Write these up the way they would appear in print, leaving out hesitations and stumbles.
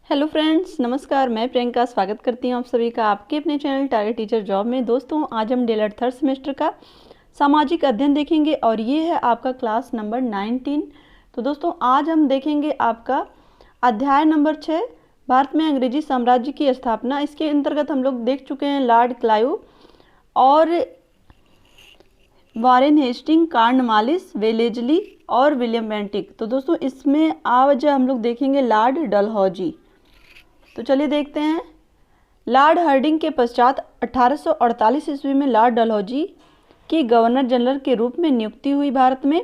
Hello friends, नमस्कार। मैं प्रियंका स्वागत करती हूँ आप सभी का आपके अपने चैनल टारगेट टीचर जॉब में। दोस्तों, आज हम डीएलएड थर्ड सेमेस्टर का सामाजिक अध्ययन देखेंगे और ये है आपका क्लास नंबर 19। तो दोस्तों, आज हम देखेंगे आपका अध्याय नंबर 6, भारत में अंग्रेजी साम्राज्य की स्थापना। इसके अंतर्गत हम लोग देख चुके हैं लॉर्ड क्लाइव और वारेन हेस्टिंग, कॉर्नवालिस, वेलेजली और विलियम बेंटिक। तो दोस्तों, इसमें आज हम लोग देखेंगे लॉर्ड डलहौजी। तो चलिए देखते हैं। लॉर्ड हार्डिंग के पश्चात 1848 ईस्वी में लॉर्ड डलहौजी की गवर्नर जनरल के रूप में नियुक्ति हुई भारत में,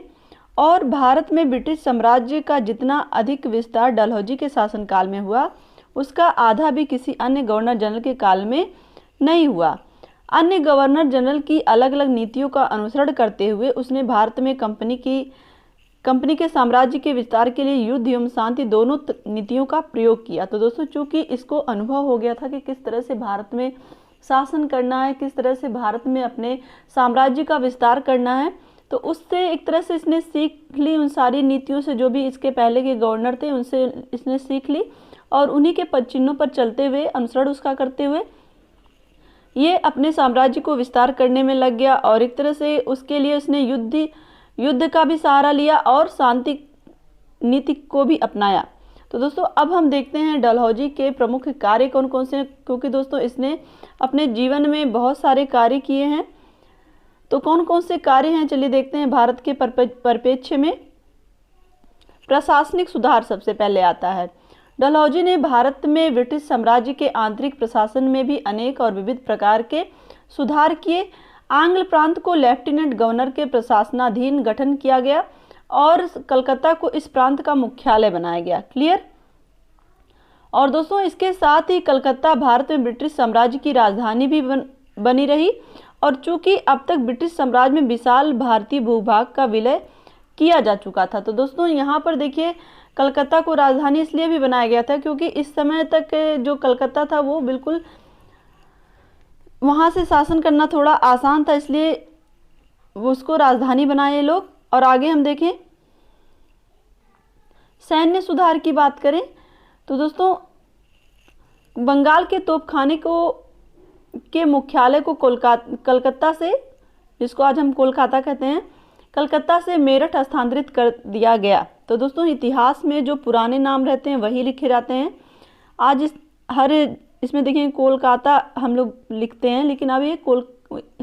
और भारत में ब्रिटिश साम्राज्य का जितना अधिक विस्तार डलहौजी के शासनकाल में हुआ, उसका आधा भी किसी अन्य गवर्नर जनरल के काल में नहीं हुआ। अन्य गवर्नर जनरल की अलग अलग नीतियों का अनुसरण करते हुए उसने भारत में कंपनी के साम्राज्य के विस्तार के लिए युद्ध एवं शांति दोनों नीतियों का प्रयोग किया। तो दोस्तों, चूंकि इसको अनुभव हो गया था कि किस तरह से भारत में शासन करना है, किस तरह से भारत में अपने साम्राज्य का विस्तार करना है, तो उससे एक तरह से इसने सीख ली। उन सारी नीतियों से जो भी इसके पहले के गवर्नर थे उनसे इसने सीख ली और उन्हीं के पदचिन्हों पर चलते हुए, अनुसरण उसका करते हुए ये अपने साम्राज्य को विस्तार करने में लग गया। और एक तरह से उसके लिए उसने युद्ध का भी सहारा लिया और शांति नीति को भी अपनाया। तो दोस्तों, अब हम देखते हैं डलहौजी के प्रमुख कार्य कौन कौन से हैं, क्योंकि दोस्तों इसने अपने जीवन में बहुत सारे कार्य किए हैं। तो कौन कौन से कार्य हैं, चलिए देखते हैं। भारत के परिप्रेक्ष्य में प्रशासनिक सुधार सबसे पहले आता है। डलहौजी ने भारत में ब्रिटिश साम्राज्य के आंतरिक प्रशासन में भी अनेक और विविध प्रकार के सुधार किए। आंग्ल प्रांत को लेफ्टिनेंट गवर्नर के प्रशासनाधीन गठन किया गया और कलकत्ता को इस प्रांत का मुख्यालय बनाया गया। क्लियर। और दोस्तों, इसके साथ ही कलकत्ता भारत में ब्रिटिश साम्राज्य की राजधानी भी बनी रही। और चूंकि अब तक ब्रिटिश साम्राज्य में विशाल भारतीय भूभाग का विलय किया जा चुका था। तो दोस्तों, यहाँ पर देखिए, कलकत्ता को राजधानी इसलिए भी बनाया गया था क्योंकि इस समय तक जो कलकत्ता था वो बिल्कुल वहाँ से शासन करना थोड़ा आसान था, इसलिए उसको राजधानी बनाए लोग। और आगे हम देखें, सैन्य सुधार की बात करें तो दोस्तों, बंगाल के तोपखाने के मुख्यालय को कलकत्ता से, जिसको आज हम कोलकाता कहते हैं, कलकत्ता से मेरठ स्थानांतरित कर दिया गया। तो दोस्तों, इतिहास में जो पुराने नाम रहते हैं वही लिखे जाते हैं। आज इसमें देखिए कोलकाता हम लोग लिखते हैं, लेकिन अब ये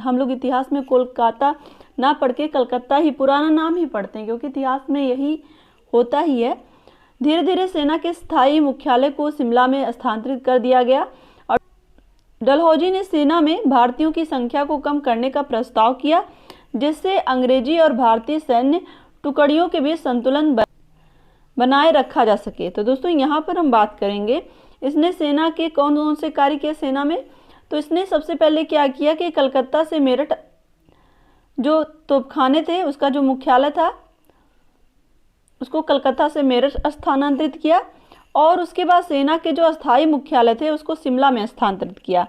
हम लोग इतिहास में कोलकाता ना पढ़ के कलकत्ता ही पुराना नाम ही पढ़ते हैं, क्योंकि इतिहास में यही होता ही है। धीरे धीरे सेना के स्थायी मुख्यालय को शिमला में स्थानांतरित कर दिया गया और डलहौजी ने सेना में भारतीयों की संख्या को कम करने का प्रस्ताव किया, जिससे अंग्रेजी और भारतीय सैन्य टुकड़ियों के बीच संतुलन बनाए रखा जा सके। तो दोस्तों, यहाँ पर हम बात करेंगे इसने सेना के कौन कौन से कार्य किए सेना में। तो इसने सबसे पहले क्या किया कि कलकत्ता से मेरठ जो तोपखाने थे उसका जो मुख्यालय था उसको कलकत्ता से मेरठ स्थानांतरित किया, और उसके बाद सेना के जो अस्थायी मुख्यालय थे उसको शिमला में स्थानांतरित किया,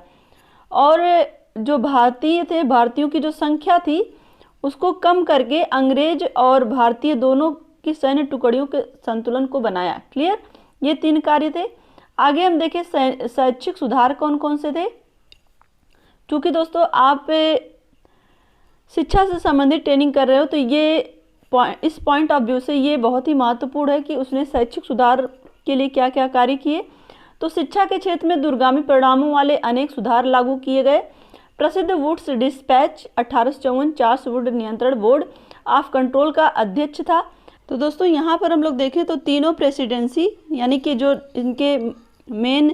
और जो भारतीयों की जो संख्या थी उसको कम करके अंग्रेज और भारतीय दोनों की सैन्य टुकड़ियों के संतुलन को बनाया। क्लियर। ये 3 कार्य थे। आगे हम देखें शैक्षिक सुधार कौन कौन से थे। क्योंकि दोस्तों, आप शिक्षा से संबंधित ट्रेनिंग कर रहे हो तो ये इस पॉइंट ऑफ व्यू से ये बहुत ही महत्वपूर्ण है कि उसने शैक्षिक सुधार के लिए क्या क्या कार्य किए। तो शिक्षा के क्षेत्र में दूरगामी परिणामों वाले अनेक सुधार लागू किए गए। प्रसिद्ध वुड्स डिस्पैच 1854 चार्ल्स वुड नियंत्रण बोर्ड ऑफ कंट्रोल का अध्यक्ष था। तो दोस्तों, यहाँ पर हम लोग देखें तो तीनों प्रेसिडेंसी, यानी कि जो इनके मेन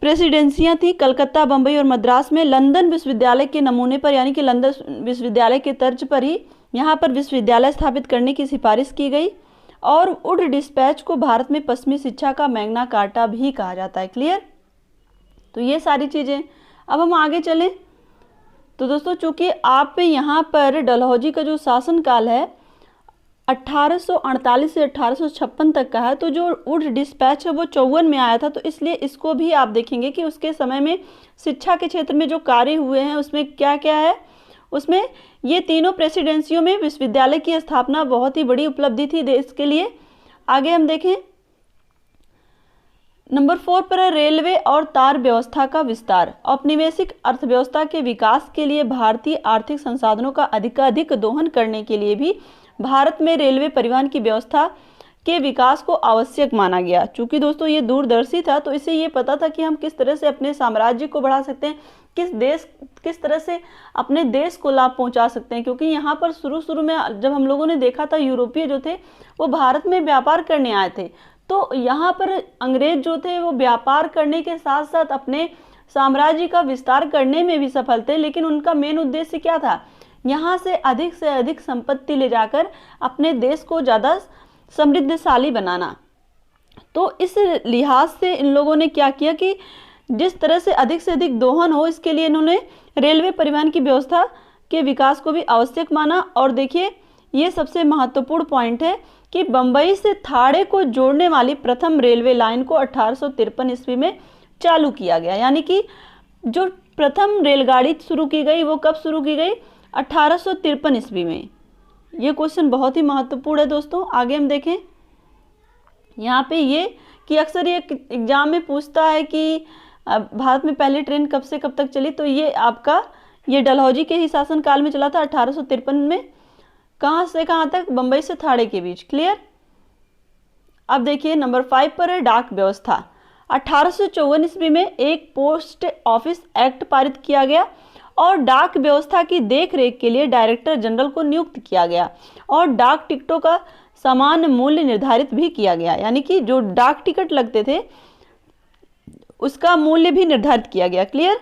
प्रेसिडेंसियाँ थी कलकत्ता, बम्बई और मद्रास में, लंदन विश्वविद्यालय के नमूने पर, यानी कि लंदन विश्वविद्यालय के तर्ज पर ही यहाँ पर विश्वविद्यालय स्थापित करने की सिफारिश की गई। और वुड डिस्पैच को भारत में पश्चिमी शिक्षा का मैग्ना कार्टा भी कहा जाता है। क्लियर। तो ये सारी चीज़ें। अब हम आगे चलें तो दोस्तों, चूंकि आप यहाँ पर डलहौजी का जो शासनकाल है 1848 से 1856 तक का है, तो जो वुड डिस्पैच है वो 54 में आया था। तो इसलिए इसको भी आप देखेंगे कि उसके समय में शिक्षा के क्षेत्र में जो कार्य हुए हैं उसमें क्या क्या है। उसमें ये तीनों प्रेसिडेंसियों में विश्वविद्यालय की स्थापना बहुत ही बड़ी उपलब्धि थी देश के लिए। आगे हम देखें नंबर 4 पर है रेलवे और तार व्यवस्था का विस्तार। औपनिवेशिक अर्थव्यवस्था के विकास के लिए भारतीय आर्थिक संसाधनों का अधिकाधिक दोहन करने के लिए भी भारत में रेलवे परिवहन की व्यवस्था के विकास को आवश्यक माना गया। चूंकि दोस्तों ये दूरदर्शी था, तो इसे ये पता था कि हम किस तरह से अपने साम्राज्य को बढ़ा सकते हैं, किस तरह से अपने देश को लाभ पहुंचा सकते हैं। क्योंकि यहाँ पर शुरू में जब हम लोगों ने देखा था, यूरोपीय जो थे वो भारत में व्यापार करने आए थे, तो यहाँ पर अंग्रेज जो थे वो व्यापार करने के साथ साथ अपने साम्राज्य का विस्तार करने में भी सफल थे। लेकिन उनका मेन उद्देश्य क्या था? यहाँ से अधिक संपत्ति ले जाकर अपने देश को ज़्यादा समृद्धशाली बनाना। तो इस लिहाज से इन लोगों ने क्या किया कि जिस तरह से अधिक दोहन हो, इसके लिए इन्होंने रेलवे परिवहन की व्यवस्था के विकास को भी आवश्यक माना। और देखिए, ये सबसे महत्वपूर्ण पॉइंट है कि बम्बई से थाड़े को जोड़ने वाली प्रथम रेलवे लाइन को 1853 ईस्वी में चालू किया गया। यानी कि जो प्रथम रेलगाड़ी शुरू की गई वो कब शुरू की गई? 1853 ईस्वी में। ये क्वेश्चन बहुत ही महत्वपूर्ण है दोस्तों। आगे हम देखें, यहाँ पे ये कि अक्सर ये एग्जाम में पूछता है कि भारत में पहली ट्रेन कब से कब तक चली, तो ये आपका ये डलहौजी के ही शासनकाल में चला था 1853 में। कहाँ से कहाँ तक? बम्बई से थाड़े के बीच। क्लियर? अब देखिए नंबर 5 पर है डाक व्यवस्था। 1854 ईस्वी में एक पोस्ट ऑफिस एक्ट पारित किया गया और डाक व्यवस्था की देखरेख के लिए डायरेक्टर जनरल को नियुक्त किया गया और डाक टिकटों का समान मूल्य निर्धारित भी किया गया। यानी कि जो डाक टिकट लगते थे उसका मूल्य भी निर्धारित किया गया। क्लियर?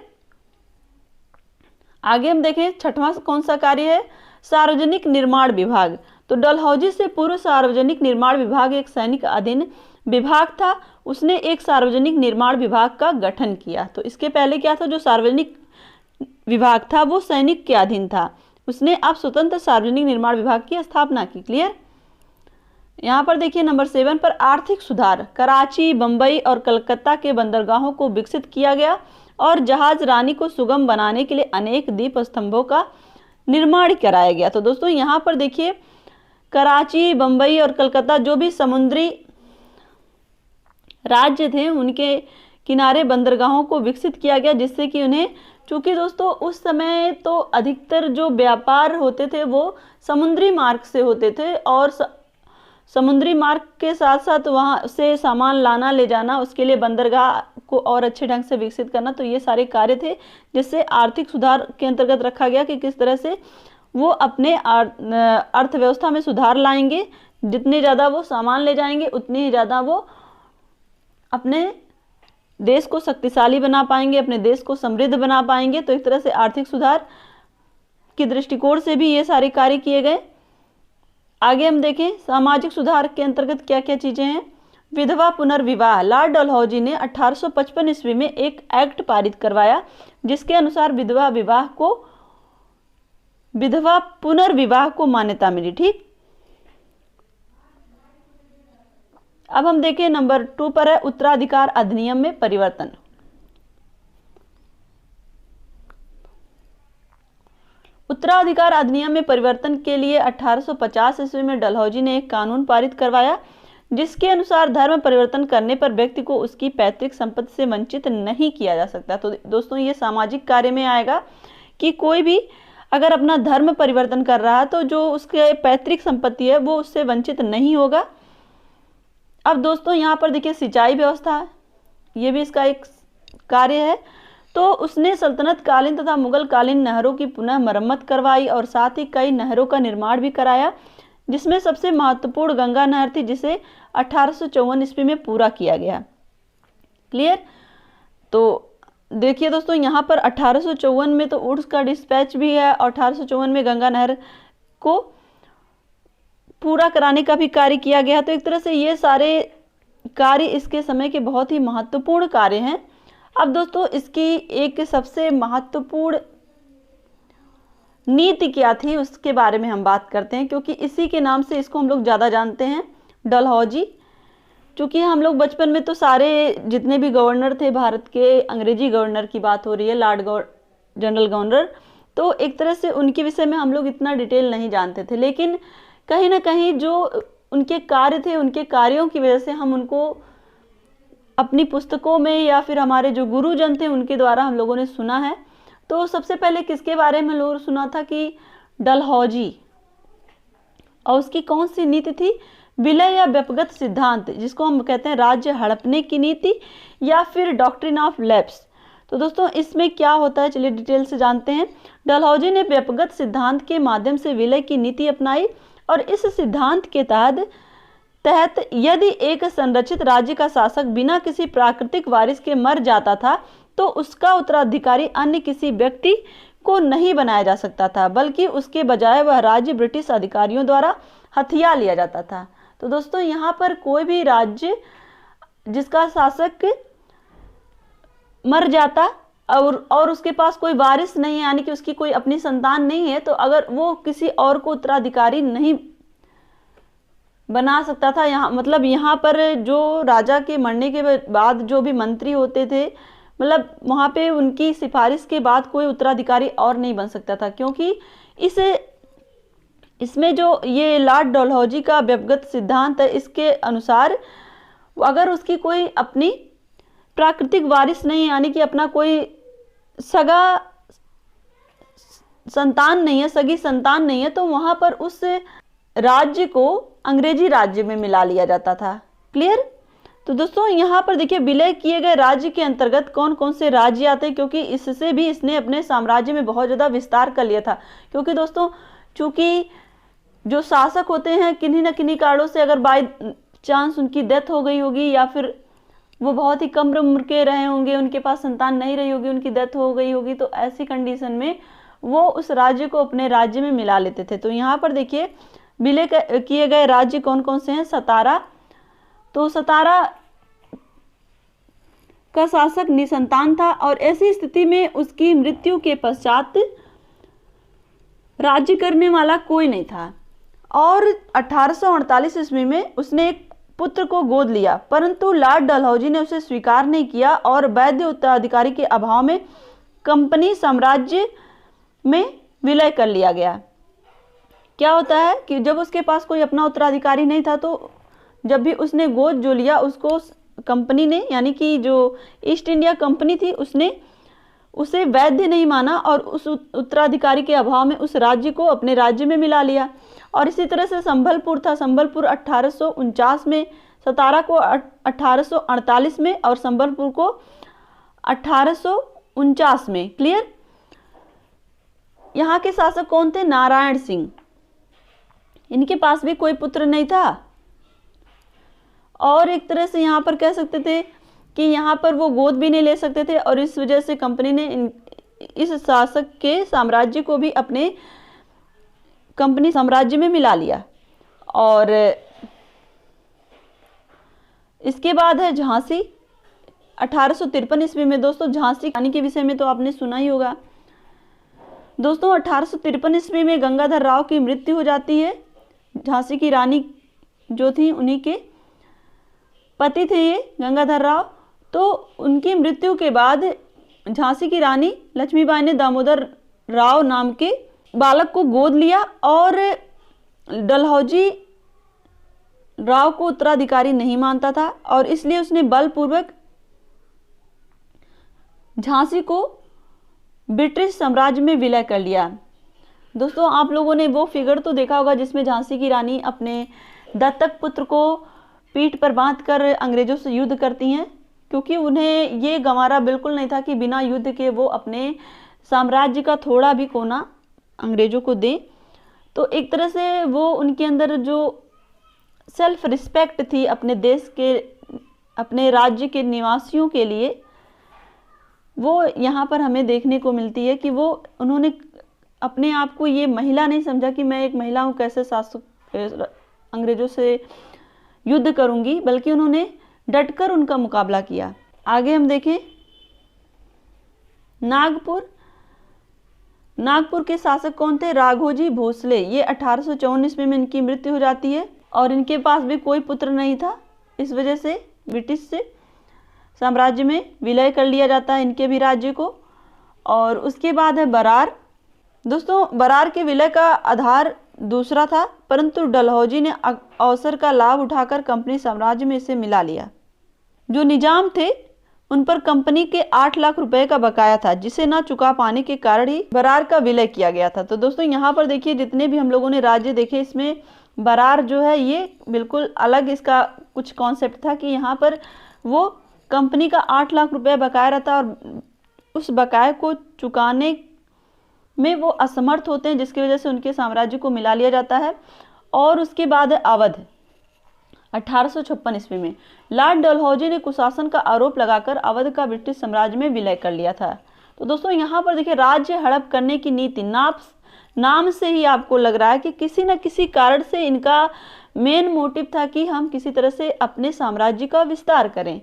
आगे हम देखें, छठवां कौन सा कार्य है? सार्वजनिक निर्माण विभाग। तो डलहौजी से पूर्व सार्वजनिक निर्माण विभाग एक सैनिक अधीन विभाग था। उसने एक सार्वजनिक निर्माण विभाग का गठन किया। तो इसके पहले क्या था? जो सार्वजनिक विभाग था वो सैनिक के अधीन था। उसने अब स्वतंत्र सार्वजनिक निर्माण विभाग की स्थापना की। क्लियर? यहाँ पर देखिए नंबर 7 पर आर्थिक सुधार। कराची, बम्बई और कलकत्ता के बंदरगाहों को विकसित किया गया और जहाज रानी को सुगम बनाने के लिए अनेक दीप स्तंभों का निर्माण कराया गया। तो दोस्तों यहाँ पर देखिए, कराची, बम्बई और कलकत्ता जो भी समुद्री राज्य थे उनके किनारे बंदरगाहों को विकसित किया गया, जिससे कि उन्हें, चूंकि दोस्तों उस समय तो अधिकतर जो व्यापार होते थे वो समुद्री मार्ग से होते थे और समुद्री मार्ग के साथ साथ वहाँ से सामान लाना ले जाना, उसके लिए बंदरगाह को और अच्छे ढंग से विकसित करना। तो ये सारे कार्य थे जिससे आर्थिक सुधार के अंतर्गत रखा गया कि किस तरह से वो अपने अर्थव्यवस्था में सुधार लाएंगे। जितने ज़्यादा वो सामान ले जाएंगे उतनी ही ज़्यादा वो अपने देश को शक्तिशाली बना पाएंगे, अपने देश को समृद्ध बना पाएंगे। तो एक तरह से आर्थिक सुधार के दृष्टिकोण से भी ये सारे कार्य किए गए। आगे हम देखें, सामाजिक सुधार के अंतर्गत क्या क्या चीजें हैं। विधवा पुनर्विवाह। लॉर्ड डलहौजी ने 1855 ईस्वी में एक एक्ट पारित करवाया जिसके अनुसार विधवा पुनर्विवाह को मान्यता मिली। ठीक, अब हम देखें नंबर 2 पर है उत्तराधिकार अधिनियम में परिवर्तन। उत्तराधिकार अधिनियम में परिवर्तन के लिए 1850 ईस्वी में डलहौजी ने एक कानून पारित करवाया जिसके अनुसार धर्म परिवर्तन करने पर व्यक्ति को उसकी पैतृक संपत्ति से वंचित नहीं किया जा सकता। तो दोस्तों ये सामाजिक कार्य में आएगा कि कोई भी अगर अपना धर्म परिवर्तन कर रहा है तो जो उसके पैतृक संपत्ति है वो उससे वंचित नहीं होगा। अब दोस्तों यहाँ पर देखिए सिंचाई व्यवस्था, ये भी इसका एक कार्य है। तो उसने सल्तनत कालीन तथा मुगल कालीन नहरों की पुनः मरम्मत करवाई और साथ ही कई नहरों का निर्माण भी कराया, जिसमें सबसे महत्वपूर्ण गंगा नहर थी जिसे 1854 ईस्वी में पूरा किया गया। क्लियर? तो देखिए दोस्तों यहाँ पर 1854 में तो उर्स का डिस्पैच भी है और 1854 में गंगा नहर को पूरा कराने का भी कार्य किया गया। तो एक तरह से ये सारे कार्य इसके समय के बहुत ही महत्वपूर्ण कार्य हैं। अब दोस्तों इसकी एक सबसे महत्वपूर्ण नीति क्या थी उसके बारे में हम बात करते हैं, क्योंकि इसी के नाम से इसको हम लोग ज़्यादा जानते हैं, डलहौजी। क्योंकि हम लोग बचपन में तो सारे जितने भी गवर्नर थे भारत के, अंग्रेजी गवर्नर की बात हो रही है, लॉर्ड जनरल गवर्नर, तो एक तरह से उनके विषय में हम लोग इतना डिटेल नहीं जानते थे। लेकिन कहीं ना कहीं जो उनके कार्य थे, उनके कार्यों की वजह से हम उनको अपनी पुस्तकों में या फिर हमारे जो गुरुजन थे उनके द्वारा हम लोगों ने सुना है। तो सबसे पहले किसके बारे में लोगों ने सुना था कि डलहौजी, और उसकी कौन सी नीति थी? विलय या व्यक्तिगत सिद्धांत, जिसको हम कहते हैं राज्य हड़पने की नीति या फिर डॉक्ट्रिन ऑफ लैप्स। तो दोस्तों इसमें क्या होता है, चलिए डिटेल से जानते हैं। डलहौजी ने व्यक्तिगत सिद्धांत के माध्यम से विलय की नीति अपनाई और इस सिद्धांत के तहत यदि एक संरचित राज्य का शासक बिना किसी प्राकृतिक वारिस के मर जाता था तो उसका उत्तराधिकारी अन्य किसी व्यक्ति को नहीं बनाया जा सकता था, बल्कि उसके बजाय वह राज्य ब्रिटिश अधिकारियों द्वारा हथिया लिया जाता था। तो दोस्तों यहाँ पर कोई भी राज्य जिसका शासक मर जाता और उसके पास कोई वारिस नहीं है, यानी कि उसकी कोई अपनी संतान नहीं है, तो अगर वो किसी और को उत्तराधिकारी नहीं बना सकता था। यहाँ मतलब यहाँ पर जो राजा के मरने के बाद जो भी मंत्री होते थे, मतलब वहाँ पे उनकी सिफारिश के बाद कोई उत्तराधिकारी और नहीं बन सकता था, क्योंकि इसमें जो ये लॉर्ड डलहौजी का व्यक्तिगत सिद्धांत है, इसके अनुसार अगर उसकी कोई अपनी प्राकृतिक वारिस नहीं, यानी कि अपना कोई सगा संतान नहीं है, सगी संतान नहीं है, तो वहाँ पर उस राज्य को अंग्रेजी राज्य में मिला लिया जाता था। क्लियर? तो दोस्तों यहाँ पर देखिए विलय किए गए राज्य के अंतर्गत कौन कौन से राज्य आते हैं, क्योंकि इससे भी इसने अपने साम्राज्य में बहुत ज़्यादा विस्तार कर लिया था। क्योंकि दोस्तों चूंकि जो शासक होते हैं किन्हीं न किन्हीं कारणों से अगर बाय चांस उनकी डेथ हो गई होगी या फिर वो बहुत ही कम उम्र के रहे होंगे, उनके पास संतान नहीं रही होगी, उनकी डेथ हो गई होगी, तो ऐसी कंडीशन में वो उस राज्य को अपने राज्य में मिला लेते थे। तो यहाँ पर देखिए विलय किए गए राज्य कौन कौन से हैं। सतारा, तो सतारा का शासक निसंतान था और ऐसी स्थिति में उसकी मृत्यु के पश्चात राज्य करने वाला कोई नहीं था और 1848 ईस्वी में उसने एक पुत्र को गोद लिया, परंतु लॉर्ड डलहौजी ने उसे स्वीकार नहीं किया और वैध उत्तराधिकारी के अभाव में कंपनी साम्राज्य में विलय कर लिया गया। क्या होता है कि जब उसके पास कोई अपना उत्तराधिकारी नहीं था, तो जब भी उसने गोद जो लिया उसको कंपनी ने, यानी कि जो ईस्ट इंडिया कंपनी थी, उसने उसे वैध नहीं माना और उस उत्तराधिकारी के अभाव में उस राज्य को अपने राज्य में मिला लिया। और इसी तरह से संबलपुर था, संबलपुर 1849 में, सतारा को 1848 में और संबलपुर को 1849 में। क्लियर? यहाँ के शासक कौन थे? नारायण सिंह। इनके पास भी कोई पुत्र नहीं था और एक तरह से यहाँ पर कह सकते थे कि यहाँ पर वो गोद भी नहीं ले सकते थे और इस वजह से कंपनी ने इस शासक के साम्राज्य को भी अपने कंपनी साम्राज्य में मिला लिया। और इसके बाद है झांसी, 1853 ईस्वी में। दोस्तों झांसी रानी के विषय में तो आपने सुना ही होगा। दोस्तों 1853 ईस्वी में गंगाधर राव की मृत्यु हो जाती है। झांसी की रानी जो थी उन्हीं के पति थे ये गंगाधर राव। तो उनकी मृत्यु के बाद झांसी की रानी लक्ष्मीबाई ने दामोदर राव नाम के बालक को गोद लिया और डलहौजी राव को उत्तराधिकारी नहीं मानता था और इसलिए उसने बलपूर्वक झांसी को ब्रिटिश साम्राज्य में विलय कर लिया। दोस्तों आप लोगों ने वो फिगर तो देखा होगा जिसमें झांसी की रानी अपने दत्तक पुत्र को पीठ पर बांधकर अंग्रेजों से युद्ध करती हैं, क्योंकि उन्हें ये गंवारा बिल्कुल नहीं था कि बिना युद्ध के वो अपने साम्राज्य का थोड़ा भी कोना अंग्रेजों को दें। तो एक तरह से वो उनके अंदर जो सेल्फ रिस्पेक्ट थी अपने देश के, अपने राज्य के निवासियों के लिए, वो यहाँ पर हमें देखने को मिलती है कि वो उन्होंने अपने आप को ये महिला नहीं समझा कि मैं एक महिला हूँ, कैसे शासक अंग्रेजों से युद्ध करूंगी, बल्कि उन्होंने डटकर उनका मुकाबला किया। आगे हम देखें नागपुर। नागपुर के शासक कौन थे? राघोजी भोसले। ये 1854 ईस्वी में इनकी मृत्यु हो जाती है और इनके पास भी कोई पुत्र नहीं था, इस वजह से ब्रिटिश से साम्राज्य में विलय कर लिया जाता है इनके भी राज्य को। और उसके बाद है बरार। दोस्तों बरार के विलय का आधार दूसरा था, परंतु डलहौजी ने अवसर का लाभ उठाकर कंपनी साम्राज्य में इसे मिला लिया। जो निजाम थे उन पर कंपनी के 8 लाख रुपए का बकाया था, जिसे ना चुका पाने के कारण ही बरार का विलय किया गया था। तो दोस्तों यहाँ पर देखिए जितने भी हम लोगों ने राज्य देखे, इसमें बरार जो है ये बिल्कुल अलग इसका कुछ कॉन्सेप्ट था कि यहाँ पर वो कंपनी का 8 लाख रुपए बकाया रहता और उस बकाये को चुकाने में वो असमर्थ होते हैं, जिसकी वजह से उनके साम्राज्य को मिला लिया जाता है। और उसके बाद अवध 1856 ईस्वी में लॉर्ड डलहौजी ने कुशासन का आरोप लगाकर अवध का ब्रिटिश साम्राज्य में विलय कर लिया था। तो दोस्तों यहाँ पर देखिए राज्य हड़प करने की नीति, नाम से ही आपको लग रहा है कि किसी न किसी कारण से इनका मेन मोटिव था कि हम किसी तरह से अपने साम्राज्य का विस्तार करें।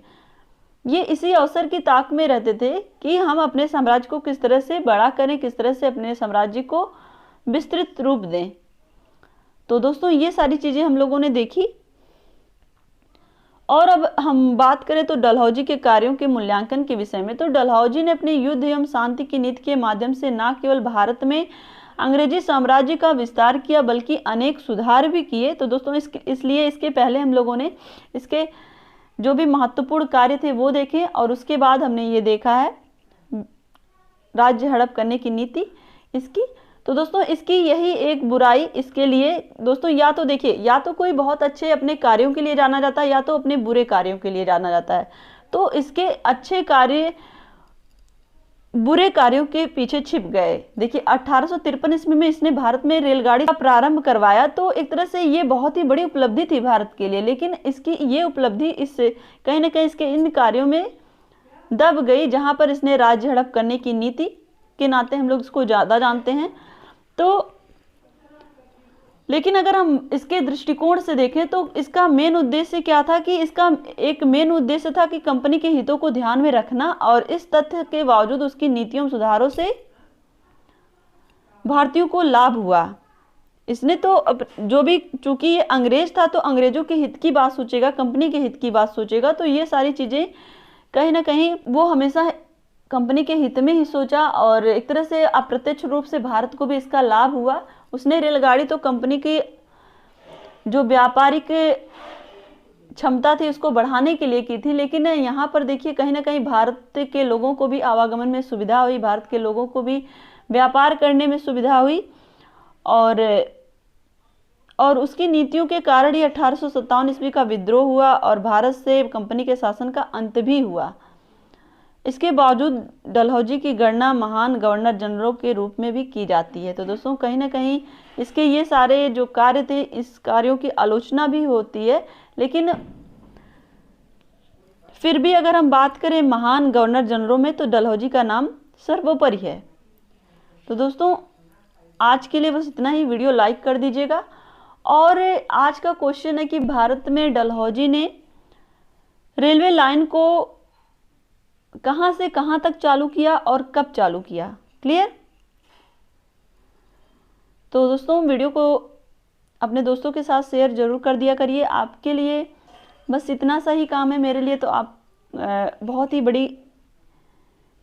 ये इसी अवसर की ताक में रहते थे कि हम अपने साम्राज्य को किस तरह से बड़ा करें, किस तरह से अपने साम्राज्य को विस्तृत रूप दें। तो दोस्तों ये सारी चीजें हम लोगों ने देखी। और अब हम बात करें तो डलहौजी के कार्यों के मूल्यांकन के विषय में, तो डलहौजी ने अपनी युद्ध एवं शांति की नीति के माध्यम से न केवल भारत में अंग्रेजी साम्राज्य का विस्तार किया बल्कि अनेक सुधार भी किए। तो दोस्तों इसलिए इसके पहले हम लोगों ने इसके जो भी महत्वपूर्ण कार्य थे वो देखे और उसके बाद हमने ये देखा है राज्य हड़प करने की नीति इसकी। तो दोस्तों इसकी यही एक बुराई, इसके लिए दोस्तों या तो देखिए या तो कोई बहुत अच्छे अपने कार्यों के लिए जाना जाता है या तो अपने बुरे कार्यों के लिए जाना जाता है। तो इसके अच्छे कार्य बुरे कार्यों के पीछे छिप गए। देखिए 1853 ईस्वी में इसने भारत में रेलगाड़ी का प्रारंभ करवाया, तो एक तरह से ये बहुत ही बड़ी उपलब्धि थी भारत के लिए, लेकिन इसकी ये उपलब्धि इससे कहीं ना कहीं इसके इन कार्यों में दब गई, जहां पर इसने राज्य हड़प करने की नीति के नाते हम लोग इसको ज़्यादा जानते हैं। तो लेकिन अगर हम इसके दृष्टिकोण से देखें तो इसका मेन उद्देश्य क्या था कि इसका एक मेन उद्देश्य था कि कंपनी के हितों को ध्यान में रखना, और इस तथ्य के बावजूद उसकी नीतियों सुधारों से भारतीयों को लाभ हुआ। इसने तो जो भी, चूंकि ये अंग्रेज था तो अंग्रेजों के हित की बात सोचेगा, कंपनी के हित की बात सोचेगा, तो ये सारी चीजें कहीं ना कहीं वो हमेशा कंपनी के हित में ही सोचा और एक तरह से अप्रत्यक्ष रूप से भारत को भी इसका लाभ हुआ। उसने रेलगाड़ी तो कंपनी की जो व्यापारिक क्षमता थी उसको बढ़ाने के लिए की थी, लेकिन यहाँ पर देखिए कहीं ना कहीं भारत के लोगों को भी आवागमन में सुविधा हुई, भारत के लोगों को भी व्यापार करने में सुविधा हुई और उसकी नीतियों के कारण ही 1857 ईस्वी का विद्रोह हुआ और भारत से कंपनी के शासन का अंत भी हुआ। इसके बावजूद डलहौजी की गणना महान गवर्नर जनरल के रूप में भी की जाती है। तो दोस्तों कहीं ना कहीं इसके ये सारे जो कार्य थे, इस कार्यों की आलोचना भी होती है, लेकिन फिर भी अगर हम बात करें महान गवर्नर जनरल में तो डलहौजी का नाम सर्वोपरि है। तो दोस्तों आज के लिए बस इतना ही। वीडियो लाइक कर दीजिएगा। और आज का क्वेश्चन है कि भारत में डलहौजी ने रेलवे लाइन को कहां से कहां तक चालू किया और कब चालू किया। क्लियर? तो दोस्तों वीडियो को अपने दोस्तों के साथ शेयर जरूर कर दिया करिए। आपके लिए बस इतना सा ही काम है, मेरे लिए तो आप बहुत ही बड़ी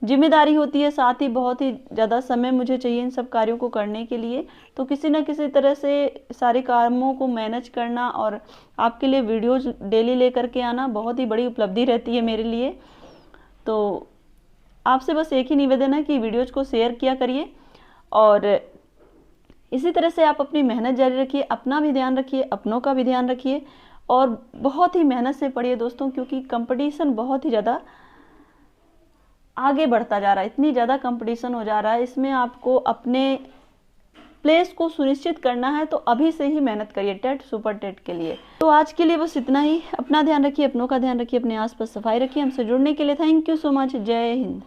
जिम्मेदारी होती है, साथ ही बहुत ही ज़्यादा समय मुझे चाहिए इन सब कार्यों को करने के लिए। तो किसी न किसी तरह से सारे कामों को मैनेज करना और आपके लिए वीडियोज डेली लेकर के आना बहुत ही बड़ी उपलब्धि रहती है मेरे लिए। तो आपसे बस एक ही निवेदन है कि वीडियोज को शेयर किया करिए और इसी तरह से आप अपनी मेहनत जारी रखिए, अपना भी ध्यान रखिए, अपनों का भी ध्यान रखिए और बहुत ही मेहनत से पढ़िए दोस्तों, क्योंकि कंपटीशन बहुत ही ज़्यादा आगे बढ़ता जा रहा है। इतनी ज़्यादा कंपटीशन हो जा रहा है, इसमें आपको अपने प्लेस को सुनिश्चित करना है, तो अभी से ही मेहनत करिए टेट सुपर टेट के लिए। तो आज के लिए बस इतना ही। अपना ध्यान रखिए, अपनों का ध्यान रखिए, अपने आसपास सफाई रखिए। हमसे जुड़ने के लिए थैंक यू सो मच। जय हिंद।